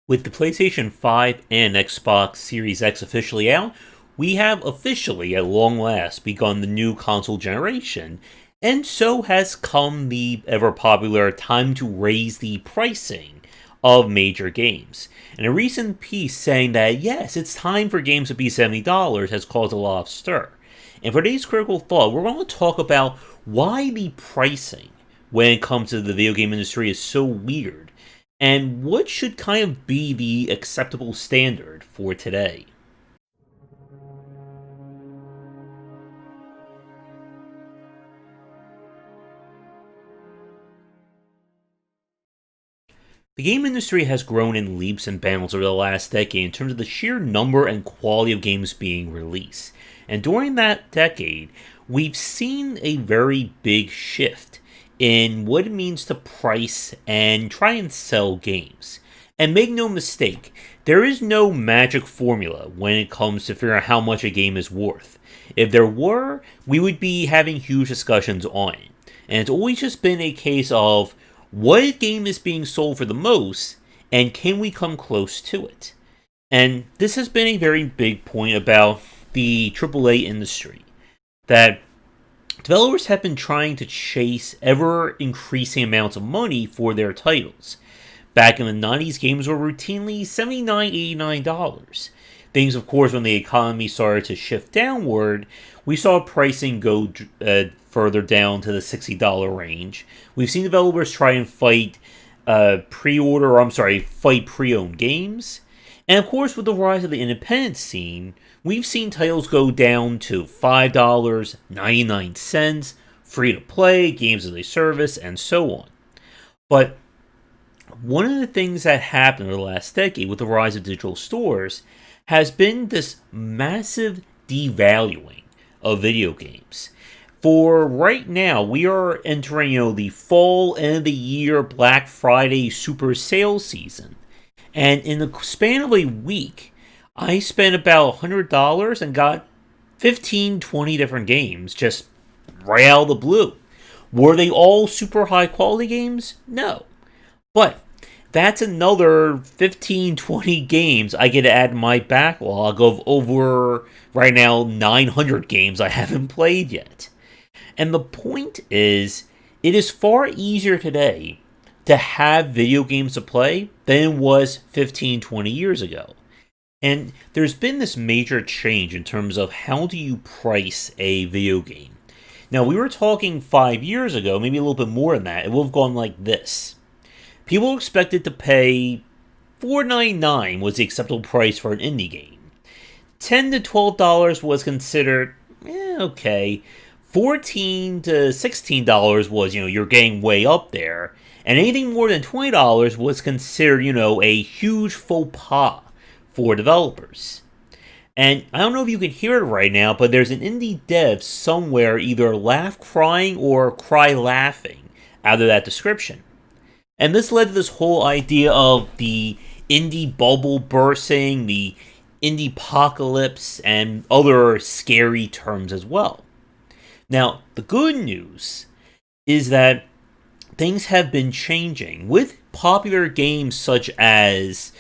With the PlayStation 5 and Xbox Series X officially out, we have officially, at long last, begun the new console generation, and so has come the ever popular time to raise the pricing of major games. And a recent piece saying that yes, it's time for games to be $70 has caused a lot of stir. And for today's critical thought, we're going to talk about why the pricing when it comes to the video game industry is so weird, and what should kind of be the acceptable standard for today. The game industry has grown in leaps and bounds over the last decade in terms of the sheer number and quality of games being released. And during that decade, we've seen a very big shift in what it means to price and try and sell games. And make no mistake, there is no magic formula when it comes to figuring out how much a game is worth. If there were, we would be having huge discussions on it. And it's always just been a case of what game is being sold for the most, and can we come close to it? And this has been a very big point about the AAA industry, that developers have been trying to chase ever-increasing amounts of money for their titles. Back in the 90s, games were routinely $79, $89. Things, of course, when the economy started to shift downward, we saw pricing go further down to the $60 range. We've seen developers try and fight pre-owned games. And of course, with the rise of the independent scene, we've seen titles go down to $5.99, free-to-play, games as a service, and so on. But one of the things that happened over the last decade with the rise of digital stores has been this massive devaluing of video games. For right now, we are entering, the fall, end of the year, Black Friday super sales season. And in the span of a week, I spent about $100 and got 15, 20 different games just right out of the blue. Were they all super high quality games? No. But that's another 15, 20 games I get to add to my backlog of over, right now, 900 games I haven't played yet. And the point is, it is far easier today to have video games to play than it was 15, 20 years ago. And there's been this major change in terms of how do you price a video game. Now, we were talking 5 years ago, maybe a little bit more than that, it would have gone like this. People expected to pay $4.99 was the acceptable price for an indie game. $10 to $12 was considered, okay. $14 to $16 was, you're getting way up there. And anything more than $20 was considered, a huge faux pas for developers. And I don't know if you can hear it right now, but there's an indie dev somewhere either laugh crying or cry laughing out of that description. And this led to this whole idea of the indie bubble bursting, the indie apocalypse, and other scary terms as well. Now, the good news is that things have been changing with popular games such as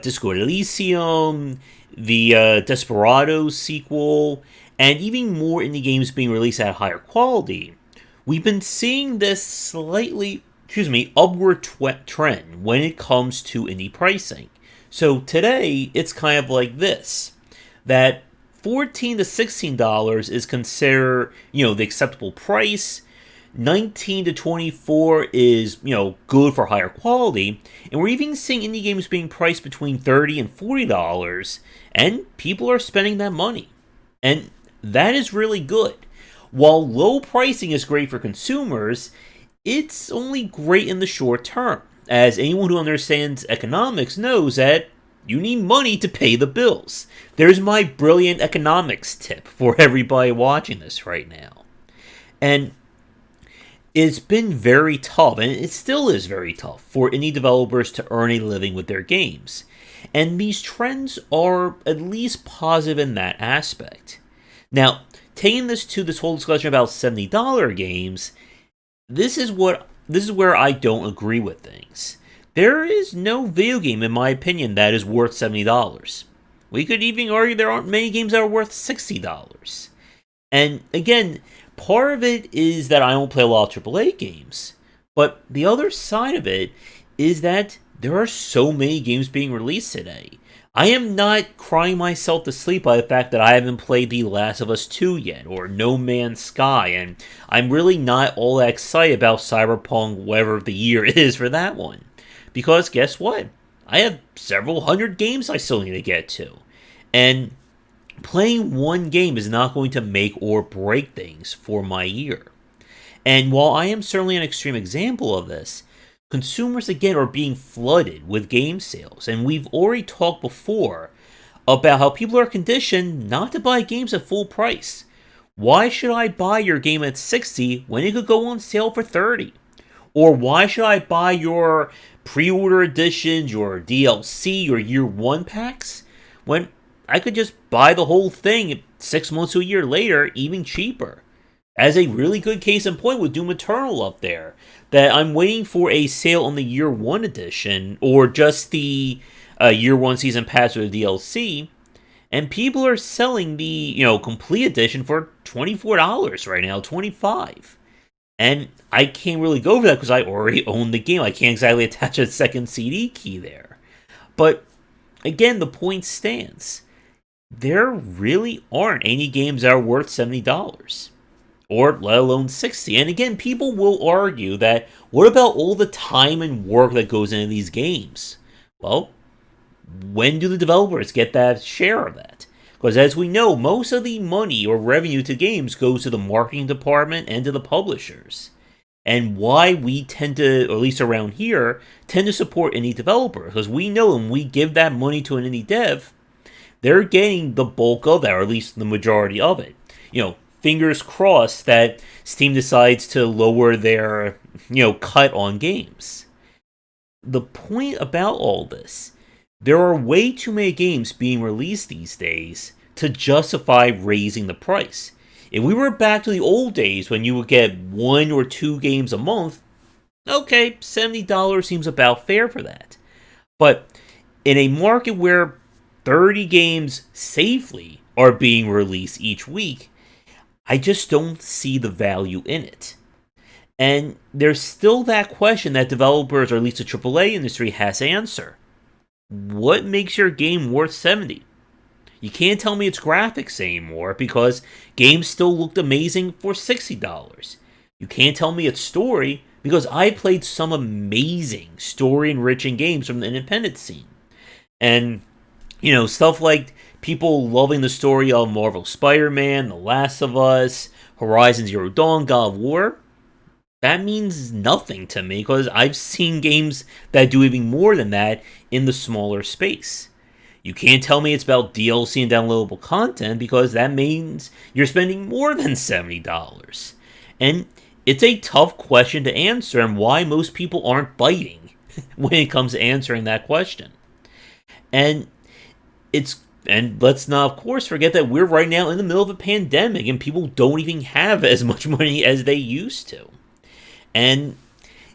Disco Elysium, the Desperados sequel, and even more indie games being released at a higher quality. We've been seeing this upward trend when it comes to indie pricing. So today, it's kind of like this, that $14 to $16 is considered, the acceptable price. $19 to $24 is, good for higher quality. And we're even seeing indie games being priced between $30 and $40, and people are spending that money. And that is really good. While low pricing is great for consumers, it's only great in the short term, as anyone who understands economics knows that you need money to pay the bills. There's my brilliant economics tip for everybody watching this right now. And it's been very tough, and it still is very tough, for indie developers to earn a living with their games. And these trends are at least positive in that aspect. Now, taking this to this whole discussion about $70 games, this is where I don't agree with things. There is no video game, in my opinion, that is worth $70. We could even argue there aren't many games that are worth $60. And again, part of it is that I don't play a lot of AAA games. But the other side of it is that there are so many games being released today. I am not crying myself to sleep by the fact that I haven't played The Last of Us 2 yet, or No Man's Sky, and I'm really not all that excited about Cyberpunk, whatever the year is for that one. Because guess what? I have several hundred games I still need to get to. And playing one game is not going to make or break things for my year. And while I am certainly an extreme example of this, consumers again are being flooded with game sales. And we've already talked before about how people are conditioned not to buy games at full price. Why should I buy your game at $60 when it could go on sale for $30? Or why should I buy your pre-order editions, your DLC, your year one packs, when I could just buy the whole thing 6 months to a year later, even cheaper? As a really good case in point with Doom Eternal up there, that I'm waiting for a sale on the year one edition, or just the year one season pass or the DLC, and people are selling the complete edition for $24 right now, $25. And I can't really go for that because I already own the game. I can't exactly attach a second CD key there. But again, the point stands. There really aren't any games that are worth $70. Or let alone $60. And again, people will argue that, what about all the time and work that goes into these games? Well, when do the developers get that share of that? Because as we know, most of the money or revenue to games goes to the marketing department and to the publishers. And why we tend to, or at least around here, tend to support indie developers. Because we know when we give that money to an indie dev, they're getting the bulk of that, or at least the majority of it. Fingers crossed that Steam decides to lower their, cut on games. The point about all this, there are way too many games being released these days to justify raising the price. If we were back to the old days when you would get 1 or 2 games a month, okay, $70 seems about fair for that. But in a market where 30 games safely are being released each week, I just don't see the value in it. And there's still that question that developers, or at least the AAA industry, has to answer. What makes your game worth $70? You can't tell me it's graphics anymore because games still looked amazing for $60. You can't tell me it's story because I played some amazing story-enriching games from the independent scene. And, stuff like people loving the story of Marvel Spider-Man, The Last of Us, Horizon Zero Dawn, God of War, that means nothing to me because I've seen games that do even more than that in the smaller space. You can't tell me it's about DLC and downloadable content because that means you're spending more than $70. And it's a tough question to answer, and why most people aren't biting when it comes to answering that question. And let's not, of course, forget that we're right now in the middle of a pandemic and people don't even have as much money as they used to. And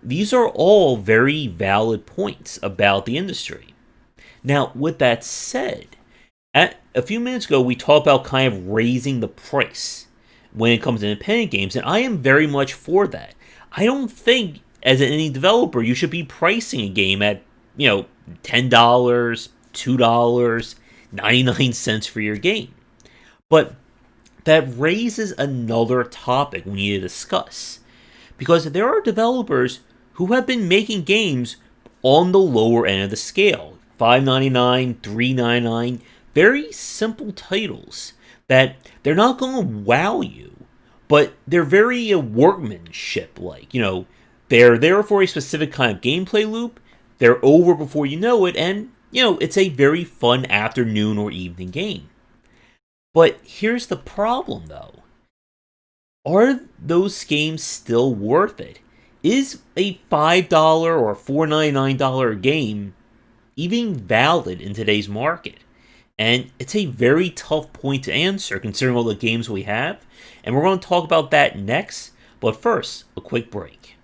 these are all very valid points about the industry. Now, with that said, a few minutes ago, we talked about kind of raising the price when it comes to independent games, and I am very much for that. I don't think, as an indie developer, you should be pricing a game at, $10, $2, 99 cents for your game. But that raises another topic we need to discuss. Because there are developers who have been making games on the lower end of the scale. $5.99, $3.99, very simple titles that they're not going to wow you, but they're very workmanship-like. They're there for a specific kind of gameplay loop, they're over before you know it, and, it's a very fun afternoon or evening game. But here's the problem, though. Are those games still worth it? Is a $5 or $4.99 game even valid in today's market? And it's a very tough point to answer considering all the games we have. And we're going to talk about that next. But first, a quick break.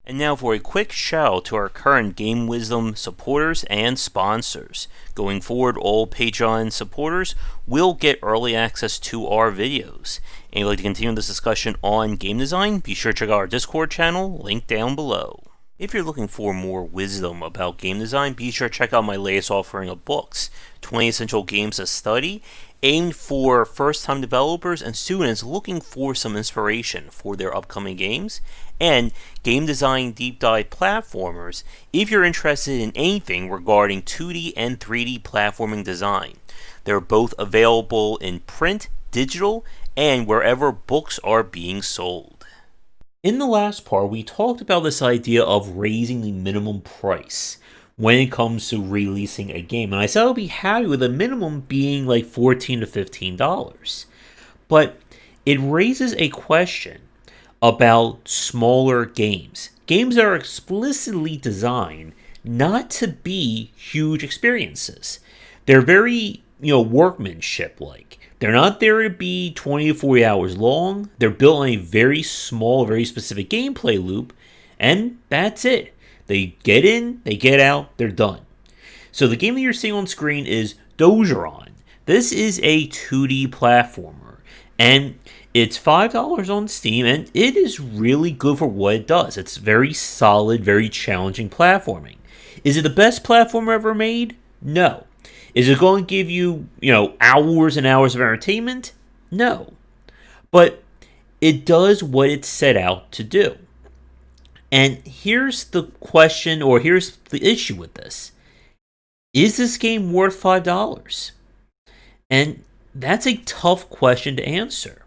And now for a quick shout out to our current Game Wisdom supporters and sponsors. Going forward, all Patreon supporters will get early access to our videos. And if you'd like to continue this discussion on game design, be sure to check out our Discord channel, link down below. If you're looking for more wisdom about game design, be sure to check out my latest offering of books, 20 Essential Games to Study, aimed for first-time developers and students looking for some inspiration for their upcoming games, and Game Design Deep Dive Platformers if you're interested in anything regarding 2D and 3D platforming design. They're both available in print, digital, and wherever books are being sold. In the last part, we talked about this idea of raising the minimum price when it comes to releasing a game. And I said I'll be happy with a minimum being like $14 to $15. But it raises a question about smaller games. Games that are explicitly designed not to be huge experiences. They're very, workmanship-like. They're not there to be 20 to 40 hours long. They're built on a very small, very specific gameplay loop, and that's it. They get in, they get out, they're done. So the game that you're seeing on screen is Dozer. This is a 2D platformer, and it's $5 on Steam, and it is really good for what it does. It's very solid, very challenging platforming. Is it the best platformer ever made? No. Is it going to give you, hours and hours of entertainment? No. But it does what it set out to do. And here's the question, or here's the issue with this. Is this game worth $5? And that's a tough question to answer.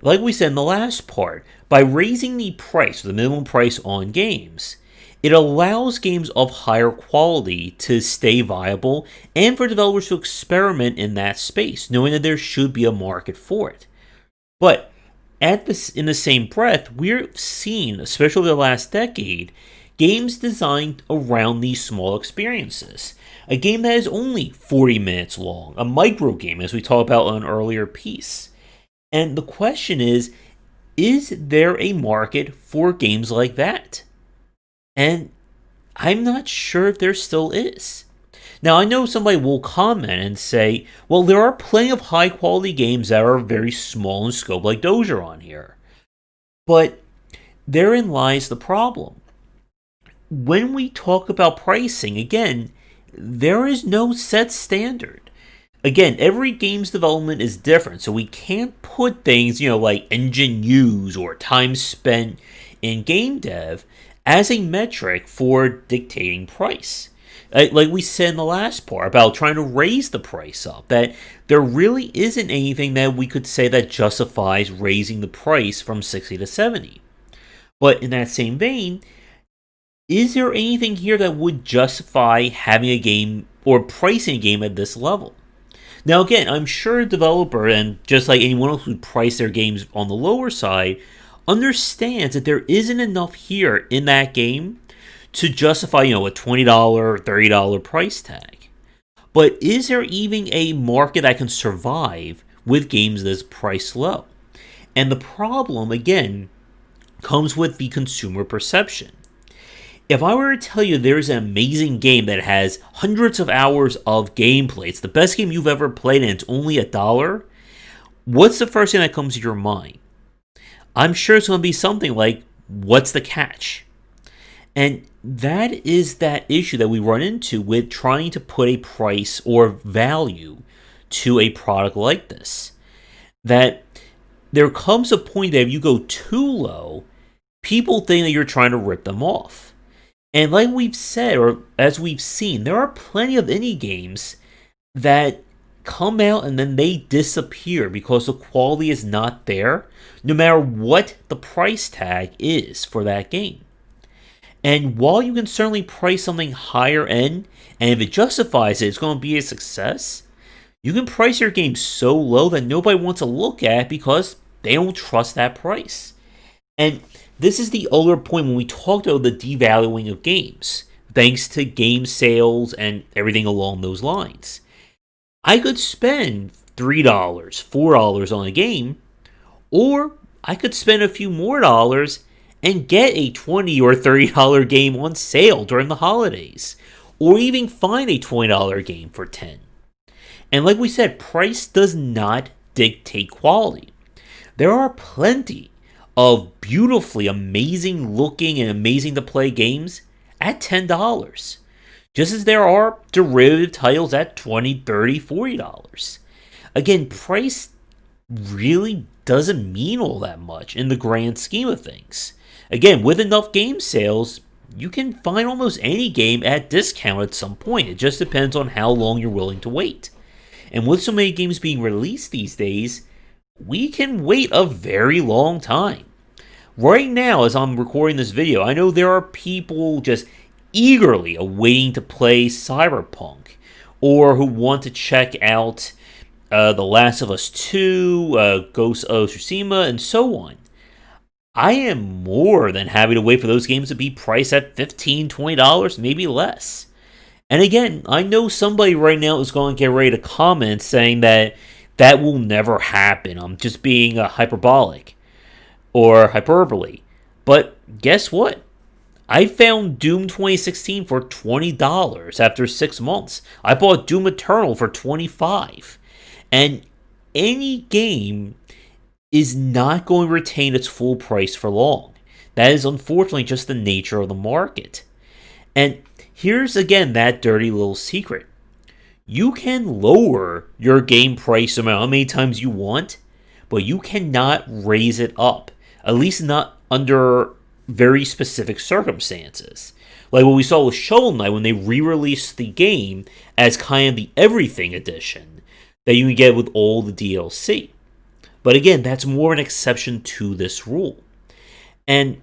Like we said in the last part, by raising the price, the minimum price on games, it allows games of higher quality to stay viable and for developers to experiment in that space, knowing that there should be a market for it. But in the same breath, we're seeing, especially the last decade, games designed around these small experiences. A game that is only 40 minutes long, a micro game, as we talked about on an earlier piece. And the question is there a market for games like that? And I'm not sure if there still is. Now, I know somebody will comment and say, well, there are plenty of high-quality games that are very small in scope, like Dozer on here. But therein lies the problem. When we talk about pricing, again, there is no set standard. Again, every game's development is different, so we can't put things, like engine use or time spent in game dev as a metric for dictating price. Like we said in the last part about trying to raise the price up, that there really isn't anything that we could say that justifies raising the price from 60 to 70. But in that same vein, is there anything here that would justify having a game or pricing a game at this level? Now again, I'm sure a developer, and just like anyone else who price their games on the lower side, understands that there isn't enough here in that game to justify, a $20 or $30 price tag. But is there even a market that can survive with games this price low? And the problem, again, comes with the consumer perception. If I were to tell you there's an amazing game that has hundreds of hours of gameplay, it's the best game you've ever played and it's only $1, what's the first thing that comes to your mind? I'm sure it's going to be something like, what's the catch? And that is that issue that we run into with trying to put a price or value to a product like this. That there comes a point that if you go too low, people think that you're trying to rip them off. And like we've said, or as we've seen, there are plenty of indie games that come out and then they disappear because the quality is not there, no matter what the price tag is for that game. And while you can certainly price something higher end, and if it justifies it, it's going to be a success, you can price your game so low that nobody wants to look at it because they don't trust that price. And this is the other point when we talked about the devaluing of games, thanks to game sales and everything along those lines. I could spend $3, $4 on a game, or I could spend a few more dollars and get a $20 or $30 game on sale during the holidays, or even find a $20 game for $10. And like we said, price does not dictate quality. There are plenty of beautifully amazing looking and amazing to play games at $10. Just as there are derivative titles at $20, $30, $40. Again, price really doesn't mean all that much in the grand scheme of things. Again, with enough game sales, you can find almost any game at discount at some point. It just depends on how long you're willing to wait. And with so many games being released these days, we can wait a very long time. Right now, as I'm recording this video, I know there are people just eagerly awaiting to play Cyberpunk, or who want to check out The Last of Us 2, Ghost of Tsushima, and so on. I am more than happy to wait for those games to be priced at $15, $20, maybe less. And again, I know somebody right now is going to get ready to comment saying that that will never happen. I'm just being hyperbolic or hyperbole. But guess what? I found Doom 2016 for $20 after 6 months. I bought Doom Eternal for $25. And any game is not going to retain its full price for long. That is unfortunately just the nature of the market. And here's again that dirty little secret. You can lower your game price no matter how many times you want, but you cannot raise it up. At least not under very specific circumstances. Like what we saw with Shovel Knight when they re-released the game as kind of the Everything Edition that you can get with all the DLC. But again, that's more an exception to this rule. And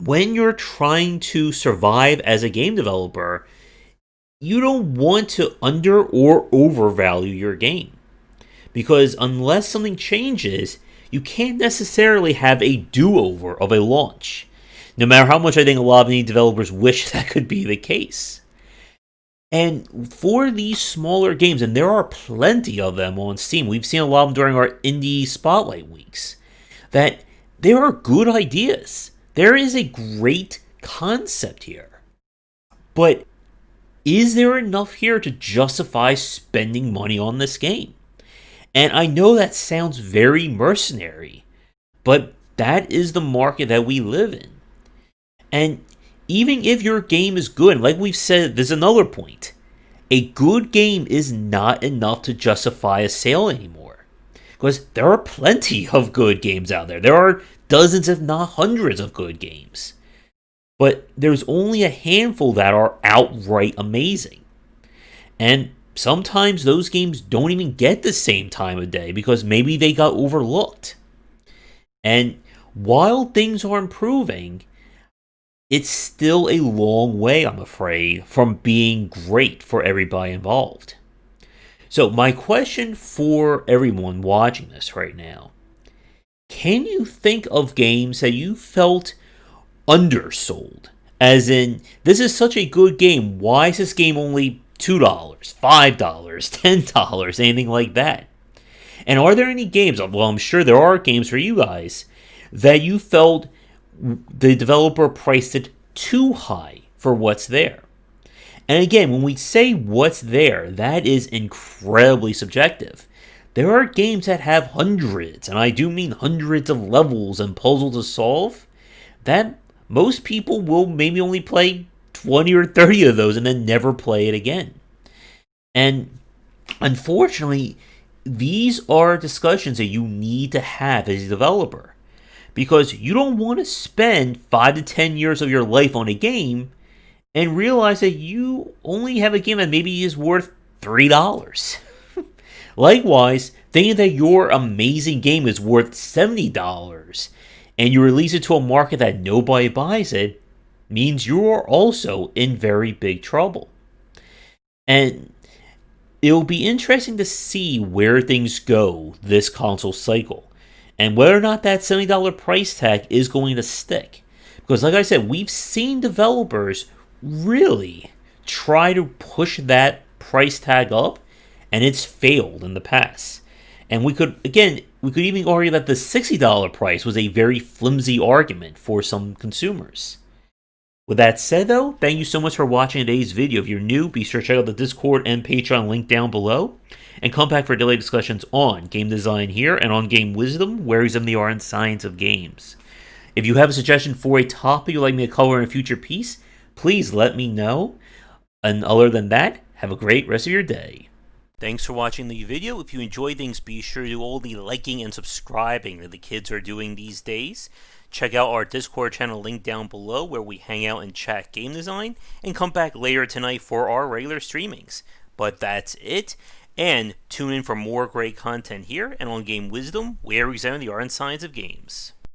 when you're trying to survive as a game developer, you don't want to under or overvalue your game. Because unless something changes, you can't necessarily have a do-over of a launch. No matter how much I think a lot of indie developers wish that could be the case. And for these smaller games, and there are plenty of them on Steam, we've seen a lot of them during our indie spotlight weeks, that there are good ideas. There is a great concept here. But is there enough here to justify spending money on this game? And I know that sounds very mercenary, but that is the market that we live in. And even if your game is good, like we've said, there's another point. A good game is not enough to justify a sale anymore. Because there are plenty of good games out there. There are dozens, if not hundreds, of good games. But there's only a handful that are outright amazing. And sometimes those games don't even get the same time of day because maybe they got overlooked. And while things are improving, it's still a long way, I'm afraid, from being great for everybody involved. So my question for everyone watching this right now, can you think of games that you felt undersold? As in, this is such a good game, why is this game only $2, $5, $10, anything like that? And are there any games, well, I'm sure there are games for you guys, that you felt the developer priced it too high for what's there? And again, when we say what's there, that is incredibly subjective. There are games that have hundreds, and I do mean hundreds of levels and puzzles to solve, that most people will maybe only play 20 or 30 of those and then never play it again. And unfortunately, these are discussions that you need to have as a developer. Because you don't want to spend 5 to 10 years of your life on a game and realize that you only have a game that maybe is worth $3. Likewise, thinking that your amazing game is worth $70 and you release it to a market that nobody buys it means you're also in very big trouble. And it'll be interesting to see where things go this console cycle. And whether or not that $70 price tag is going to stick. Because like I said, we've seen developers really try to push that price tag up, and it's failed in the past. And we could even argue that the $60 price was a very flimsy argument for some consumers. With that said, though, thank you so much for watching today's video. If you're new, be sure to check out the Discord and Patreon link down below, and come back for daily discussions on game design here and on game wisdom, where examine the art and science of games. If you have a suggestion for a topic you'd like me to cover in a future piece, please let me know. And other than that, have a great rest of your day. Thanks for watching the video. If you enjoyed things, be sure to do all the liking and subscribing that the kids are doing these days. Check out our Discord channel link down below where we hang out and chat game design, and come back later tonight for our regular streamings. But that's it, and tune in for more great content here and on Game Wisdom, where we examine the art and science of games.